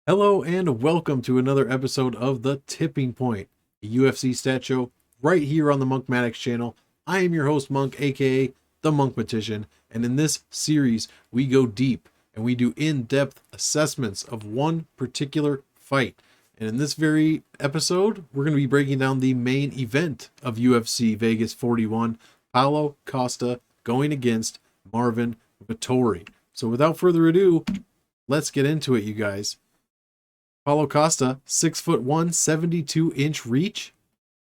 Hello and welcome to another episode of The Tipping Point, a UFC stat show right here on the Monkmatics channel. I am your host Monk, aka the Monkmatician, and in this series we go deep and we do in-depth assessments of one particular fight. And in this very episode, we're going to be breaking down the main event of UFC Vegas 41, Paulo Costa going against Marvin Vettori. So without further ado, let's get into it, you guys. Paulo Costa, 6'1", 72-inch reach.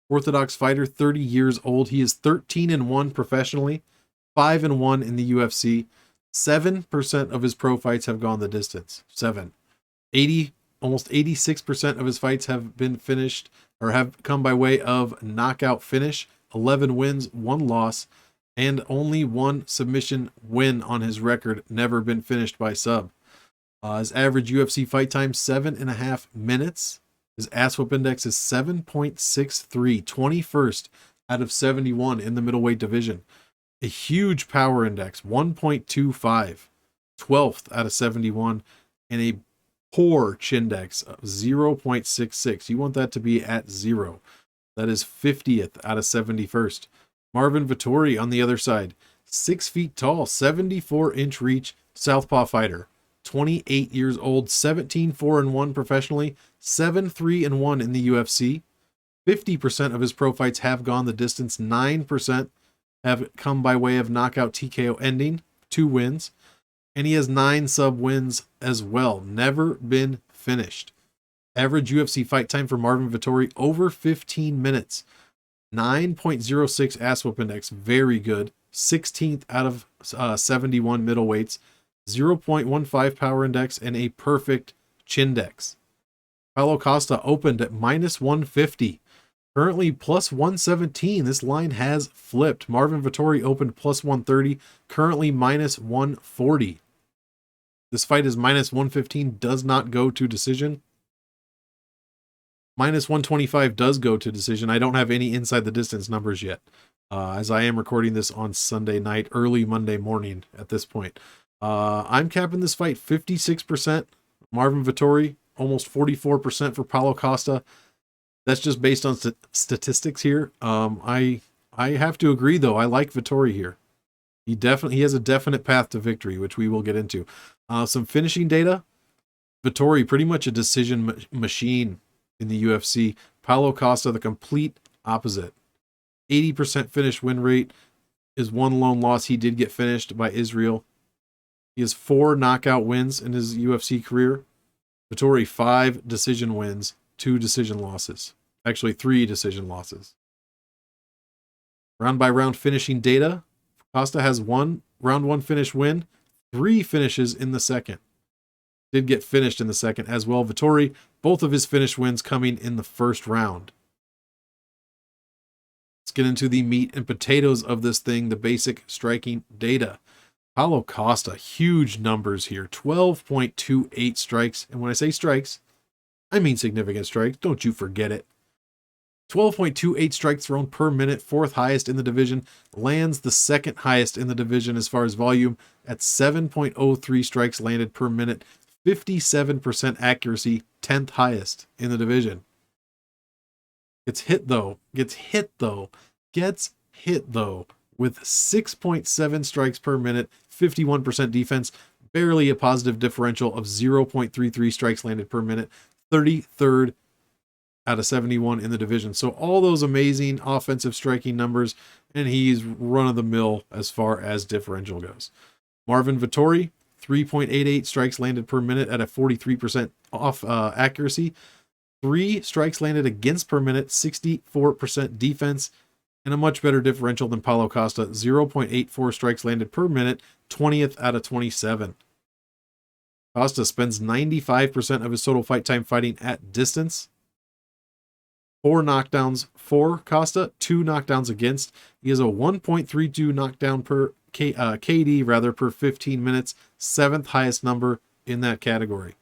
Orthodox fighter, 30 years old. He is 13-1 professionally, 5-1 in the UFC. 7% of his pro fights have gone the distance. 7. Almost 86% of his fights have been finished or have come by way of knockout finish. 11 wins, 1 loss, and only 1 submission win on his record. Never been finished by sub. His average UFC fight time, 7.5 minutes. His ass whoop index is 7.63, 21st out of 71 in the middleweight division. A huge power index, 1.25, 12th out of 71, and a poor chindex of 0.66. You want that to be at 0. That is 50th out of 71st. Marvin Vettori on the other side, 6 feet tall, 74-inch reach, southpaw fighter. 28 years old, 17-4-1 professionally, 7-3-1 in the UFC. 50% of his pro fights have gone the distance. 9% have come by way of knockout TKO ending, 2 wins. And he has 9 sub wins as well. Never been finished. Average UFC fight time for Marvin Vettori, over 15 minutes. 9.06 ass whoop index, very good. 16th out of 71 middleweights. 0.15 power index, and a perfect chindex. Paulo Costa opened at minus 150. Currently plus 117. This line has flipped. Marvin Vettori opened plus 130. Currently minus 140. This fight is minus 115. Does not go to decision. Minus 125 does go to decision. I don't have any inside the distance numbers yet, as I am recording this on Sunday night, early Monday morning at this point. I'm capping this fight 56%. Marvin Vettori, almost 44% for Paulo Costa. That's just based on statistics here. I have to agree, though. I like Vettori here. He has a definite path to victory, which we will get into. Some finishing data. Vettori, pretty much a decision machine in the UFC. Paulo Costa, the complete opposite. 80% finish win rate. His 1 lone loss, he did get finished by Israel. He has 4 knockout wins in his UFC career. Vettori, 5 decision wins, 2 decision losses. Actually, 3 decision losses. Round by round finishing data. Costa has 1 round 1 finish win, 3 finishes in the second. Did get finished in the second as well. Vettori, both of his finish wins coming in the first round. Let's get into the meat and potatoes of this thing, the basic striking data. Paulo Costa, huge numbers here, 12.28 strikes. And when I say strikes, I mean significant strikes. Don't you forget it. 12.28 strikes thrown per minute, 4th highest in the division. Lands the 2nd highest in the division as far as volume at 7.03 strikes landed per minute. 57% accuracy, 10th highest in the division. Gets hit though, with 6.7 strikes per minute, 51% defense, barely a positive differential of 0.33 strikes landed per minute, 33rd out of 71 in the division. So all those amazing offensive striking numbers, and he's run-of-the-mill as far as differential goes. Marvin Vettori, 3.88 strikes landed per minute at a 43% off accuracy, 3 strikes landed against per minute, 64% defense, and a much better differential than Paulo Costa, 0.84 strikes landed per minute, 20th out of 27. Costa spends 95% of his total fight time fighting at distance. 4 knockdowns for Costa, 2 knockdowns against. He has a 1.32 knockdown per KD per 15 minutes, 7th highest number in that category.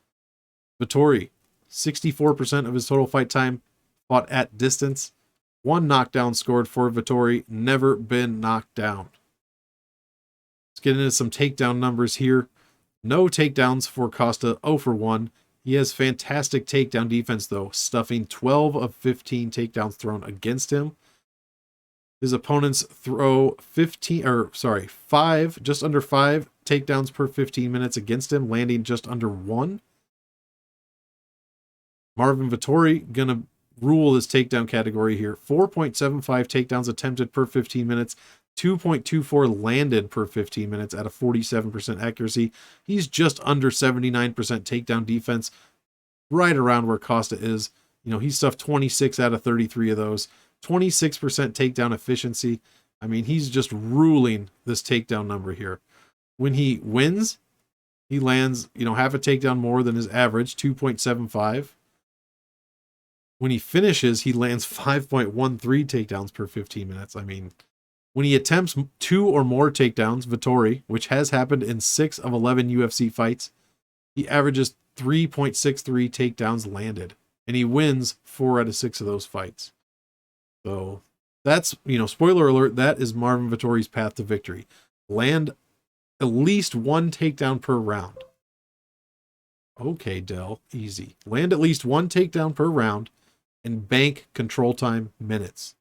Vettori, 64% of his total fight time fought at distance. 1 knockdown scored for Vettori, never been knocked down. Let's get into some takedown numbers here. No takedowns for Costa, 0 for 1. He has fantastic takedown defense, though, stuffing 12 of 15 takedowns thrown against him. His opponents throw 5, just under 5 takedowns per 15 minutes against him, landing just under 1. Marvin Vettori gonna rule this takedown category here. 4.75 takedowns attempted per 15 minutes, 2.24 landed per 15 minutes at a 47% accuracy. He's just under 79% takedown defense, right around where Costa is. You know, he stuffed 26 out of 33 of those. 26% takedown efficiency. I mean, he's just ruling this takedown number here. When he wins, he lands, half a takedown more than his average, 2.75. When he finishes, he lands 5.13 takedowns per 15 minutes. I mean, when he attempts 2 or more takedowns, Vettori, which has happened in 6 of 11 UFC fights, he averages 3.63 takedowns landed, and he wins 4 out of 6 of those fights. So that's, spoiler alert, that is Marvin Vettori's path to victory. Land at least 1 takedown per round. Okay, Dell, easy. Land at least 1 takedown per round and bank control time minutes.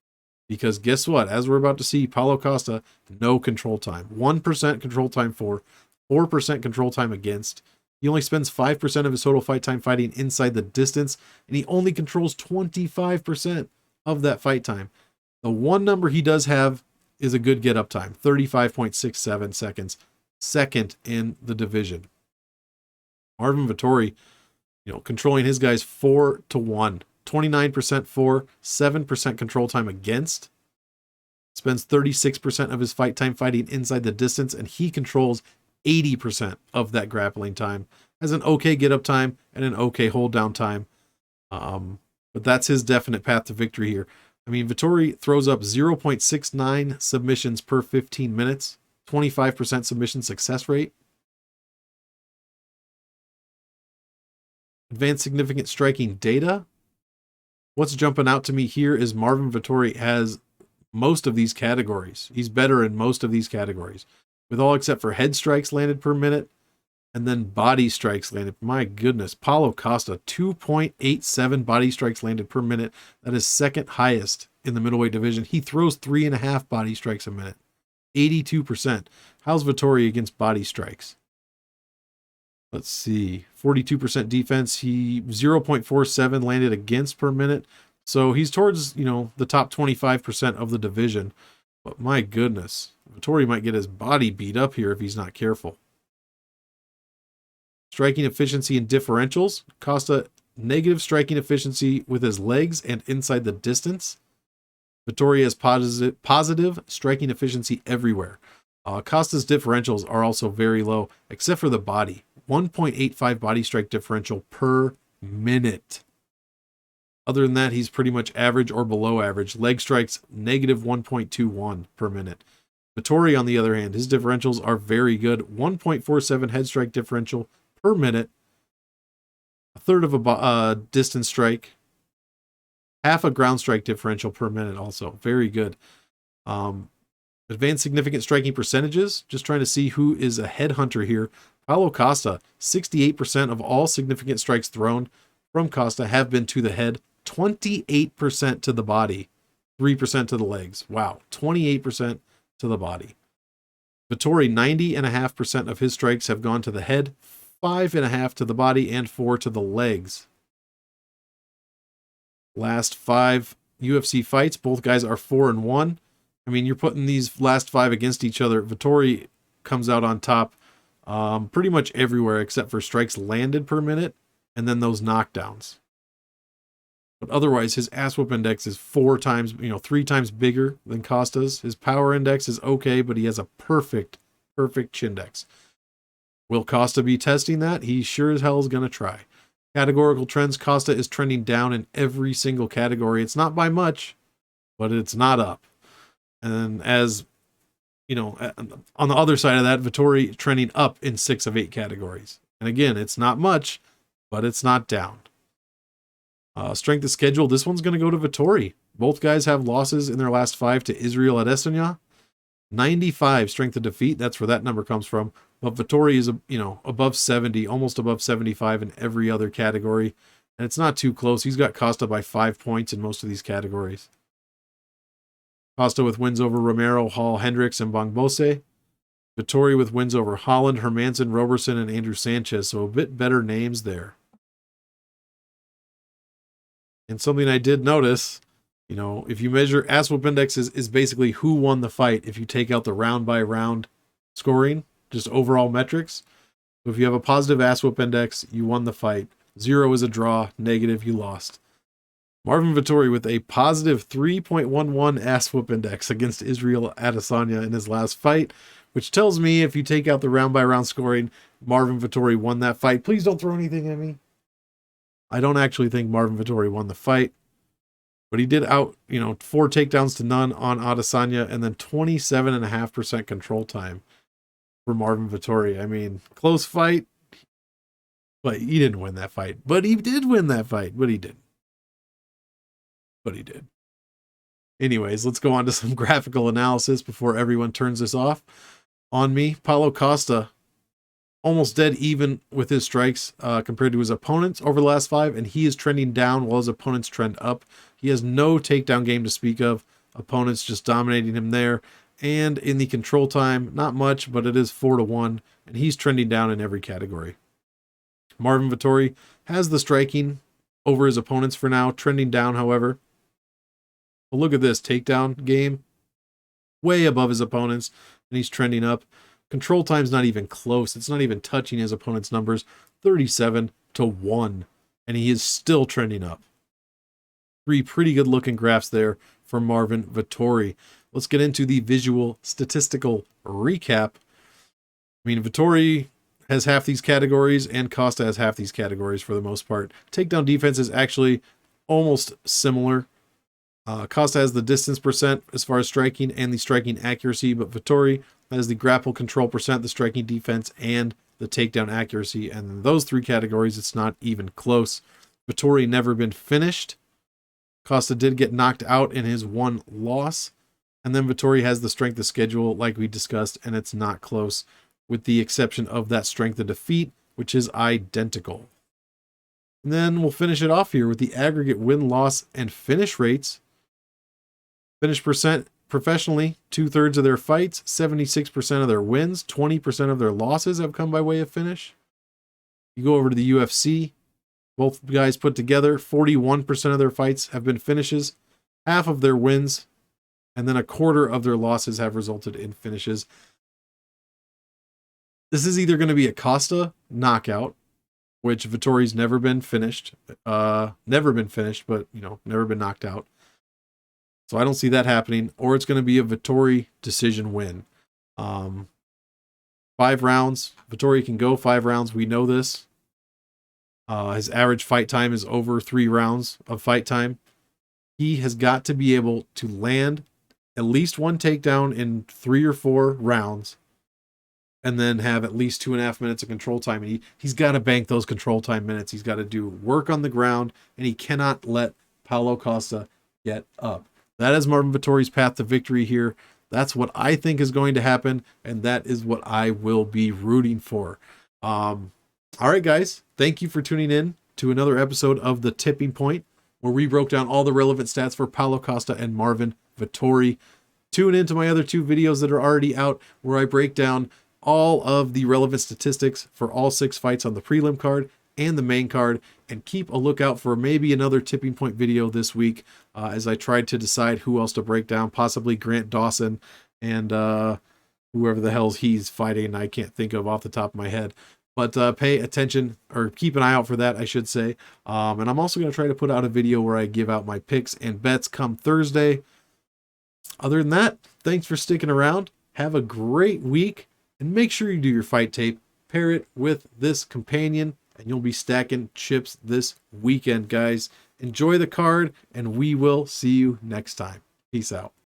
Because guess what? As we're about to see, Paulo Costa, no control time. 1% control time for, 4% control time against. He only spends 5% of his total fight time fighting inside the distance, and he only controls 25% of that fight time. The one number he does have is a good get-up time, 35.67 seconds, second in the division. Marvin Vettori, controlling his guys 4-1, 29% for, 7% control time against, spends 36% of his fight time fighting inside the distance, and he controls 80% of that grappling time, has an okay get-up time and an okay hold-down time. But that's his definite path to victory here. I mean, Vettori throws up 0.69 submissions per 15 minutes, 25% submission success rate. Advanced significant striking data. What's jumping out to me here is Marvin Vettori has most of these categories. He's better in most of these categories, with all except for head strikes landed per minute, and then body strikes landed. My goodness, Paulo Costa, 2.87 body strikes landed per minute. That is second highest in the middleweight division. He throws 3.5 body strikes a minute, 82%. How's Vettori against body strikes? Let's see, 42% defense. He 0.47 landed against per minute. So he's towards, the top 25% of the division. But my goodness, Vettori might get his body beat up here if he's not careful. Striking efficiency and differentials. Costa, negative striking efficiency with his legs and inside the distance. Vettori has positive striking efficiency everywhere. Costa's differentials are also very low, except for the body. 1.85 body strike differential per minute. Other than that, he's pretty much average or below average. Leg strikes, negative 1.21 per minute. Vettori, on the other hand, his differentials are very good. 1.47 head strike differential per minute. A third of a distance strike. Half a ground strike differential per minute also. Very good. Advanced significant striking percentages. Just trying to see who is a headhunter here. Paulo Costa, 68% of all significant strikes thrown from Costa have been to the head. 28% to the body. 3% to the legs. Wow. 28% to the body. Vettori, 90.5% of his strikes have gone to the head, 5.5 to the body, and 4 to the legs. Last 5 UFC fights, both guys are 4-1. I mean, you're putting these last 5 against each other. Vettori comes out on top pretty much everywhere except for strikes landed per minute and then those knockdowns. But otherwise, his ass whoop index is 3 times bigger than Costa's. His power index is okay, but he has a perfect chindex. Will Costa be testing that? He sure as hell is going to try. Categorical trends, Costa is trending down in every single category. It's not by much, but it's not up. And as, on the other side of that, Vettori trending up in 6 of 8 categories. And again, it's not much, but it's not down. Strength of schedule, this one's going to go to Vettori. Both guys have losses in their last 5 to Israel Adesanya 95 strength of defeat. That's where that number comes from. But Vettori is, above 70, almost above 75 in every other category. And it's not too close. He's got Costa by 5 points in most of these categories. Costa with wins over Romero, Hall, Hendricks, and Bongbose. Vettori with wins over Holland, Hermansen, Roberson, and Andrew Sanchez. So a bit better names there. And something I did notice, if you measure ass whoop index is basically who won the fight if you take out the round by round scoring, just overall metrics. So if you have a positive ass whoop index, you won the fight. 0 is a draw, negative, you lost. Marvin Vettori with a positive 3.11 ass whoop index against Israel Adesanya in his last fight, which tells me if you take out the round by round scoring, Marvin Vettori won that fight. Please don't throw anything at me. I don't actually think Marvin Vettori won the fight, but he did 4 takedowns to none on Adesanya, and then 27.5% control time for Marvin Vettori. I mean, close fight, but he didn't win that fight. But he did win that fight, but he didn't. But he did. Anyways, let's go on to some graphical analysis before everyone turns this off on me. Paulo Costa, almost dead even with his strikes compared to his opponents over the last 5, and he is trending down while his opponents trend up. He has no takedown game to speak of. Opponents just dominating him there. And in the control time, not much, but it is 4-1, and he's trending down in every category. Marvin Vettori has the striking over his opponents for now, trending down, however. But look at this takedown game, way above his opponents, and he's trending up. Control time's not even close. It's not even touching his opponent's numbers, 37-1, and he is still trending up. 3 pretty good looking graphs there for Marvin Vettori. Let's get into the visual statistical recap. I mean, Vettori has half these categories, and Costa has half these categories for the most part. Takedown defense is actually almost similar. Costa has the distance percent as far as striking and the striking accuracy, but Vettori has the grapple control percent, the striking defense, and the takedown accuracy. And in those 3 categories, it's not even close. Vettori never been finished. Costa did get knocked out in his 1 loss. And then Vettori has the strength of schedule, like we discussed, and it's not close, with the exception of that strength of defeat, which is identical. And then we'll finish it off here with the aggregate win, loss, and finish rates. Finish percent professionally, 2/3 of their fights, 76% of their wins, 20% of their losses have come by way of finish. You go over to the UFC, both guys put together, 41% of their fights have been finishes, half of their wins, and then 1/4 of their losses have resulted in finishes. This is either going to be a Costa knockout, which Vettori's never been finished, but, never been knocked out. So I don't see that happening, or it's going to be a Vettori decision win. 5 rounds. Vettori can go 5 rounds. We know this. His average fight time is over 3 rounds of fight time. He has got to be able to land at least 1 takedown in 3 or 4 rounds, and then have at least 2.5 minutes of control time. And he's got to bank those control time minutes. He's got to do work on the ground, and he cannot let Paulo Costa get up. That is Marvin Vettori's path to victory here. That's what I think is going to happen, and that is what I will be rooting for. All right, guys. Thank you for tuning in to another episode of The Tipping Point, where we broke down all the relevant stats for Paulo Costa and Marvin Vettori. Tune into my other 2 videos that are already out, where I break down all of the relevant statistics for all 6 fights on the prelim card and the main card, and keep a lookout for maybe another tipping point video this week as I tried to decide who else to break down, possibly Grant Dawson and whoever the hell he's fighting, I can't think of off the top of my head. But pay attention, or keep an eye out for that, I should say. And I'm also going to try to put out a video where I give out my picks and bets come Thursday. Other than that, thanks for sticking around. Have a great week, and make sure you do your fight tape. Pair it with this companion, and you'll be stacking chips this weekend, guys. Enjoy the card, and we will see you next time. Peace out.